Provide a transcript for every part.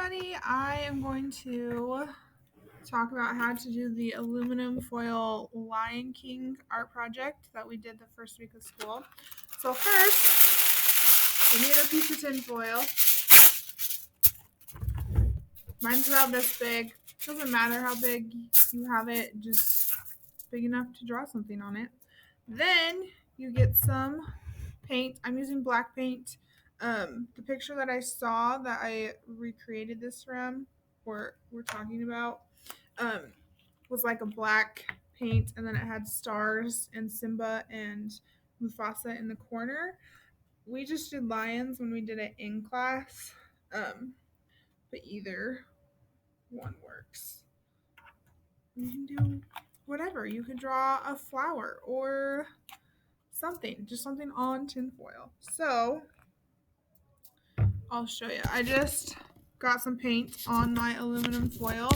everybody. I am going to talk about how to do the aluminum foil Lion King art project that we did the first week of school. So first, we need a piece of tin foil. Mine's about this big. Doesn't matter how big you have it, just big enough to draw something on it. Then you get some paint. I'm using black paint. The picture that I saw that I recreated this from, or we're talking about, was like a black paint, and then it had stars and Simba and Mufasa in the corner. We just did lions when we did it in class, but either one works. You can do whatever. You could draw a flower or something, just something on tinfoil. So I'll show you. I just got some paint on my aluminum foil,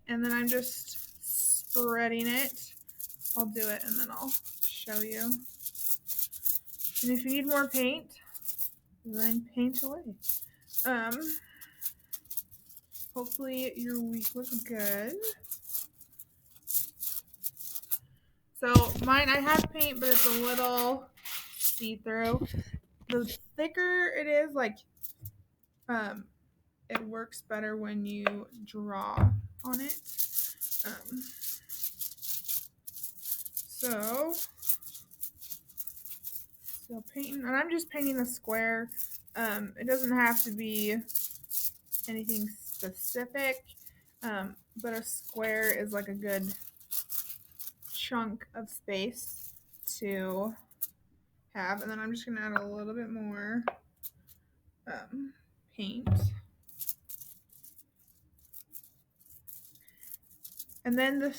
and then I'm just spreading it. I'll do it and then I'll show you. And if you need more paint, then paint away. Hopefully your week was good. So mine, I have paint, but it's a little see-through. The thicker it is, it works better when you draw on it. So painting, and I'm just painting a square. It doesn't have to be anything specific, but a square is like a good chunk of space to have. And then I'm just gonna add a little bit more paint. And then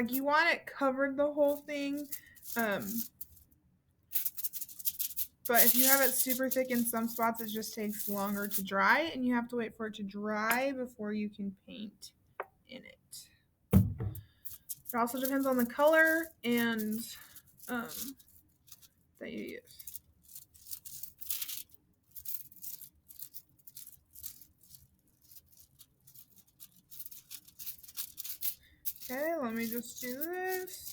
you want it covered the whole thing. But if you have it super thick in some spots, it just takes longer to dry, and you have to wait for it to dry before you can paint in it. It also depends on the color and that you use. Okay, let me just do this.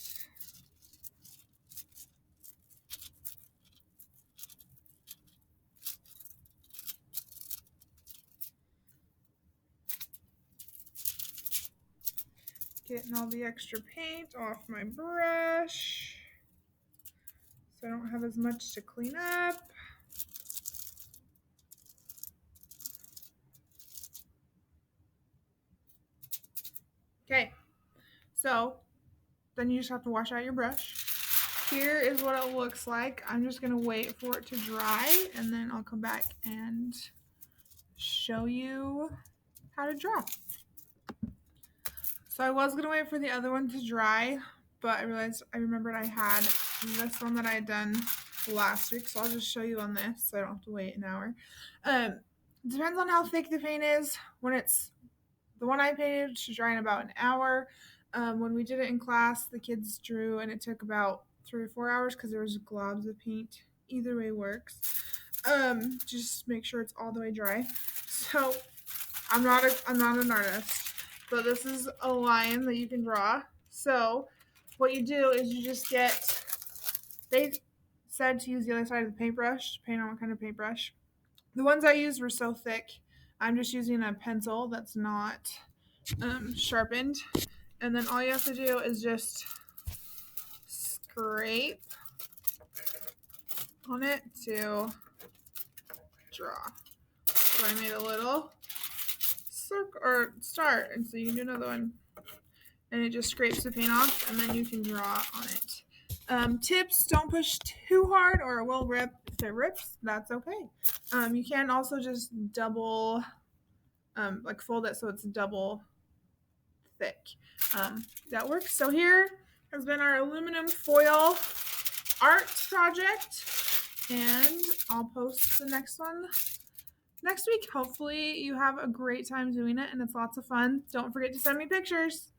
Getting all the extra paint off my brush so I don't have as much to clean up. Okay, so then you just have to wash out your brush. Here is what it looks like. I'm just gonna wait for it to dry, and then I'll come back and show you how to draw. So I was gonna wait for the other one to dry, but I remembered I had this one that I had done last week, so I'll just show you on this so I don't have to wait an hour. Depends on how thick the paint is. When it's the one I painted should dry in about an hour. When we did it in class, the kids drew and it took about 3 or 4 hours because there was globs of paint. Either way works. Just make sure it's all the way dry. So I'm not an artist, but this is a lion that you can draw. So what you do is you just they said to use the other side of the paintbrush, depending on what kind of paintbrush. The ones I used were so thick. I'm just using a pencil that's not sharpened. And then all you have to do is just scrape on it to draw. So I made a little circle or start, and so you can do another one. And it just scrapes the paint off, and then you can draw on it. Tips: don't push too hard or it will rip. If it rips, that's okay. You can also just double, fold it so it's double thick. That works. So here has been our aluminum foil art project, and I'll post the next one next week. Hopefully you have a great time doing it and it's lots of fun. Don't forget to send me pictures.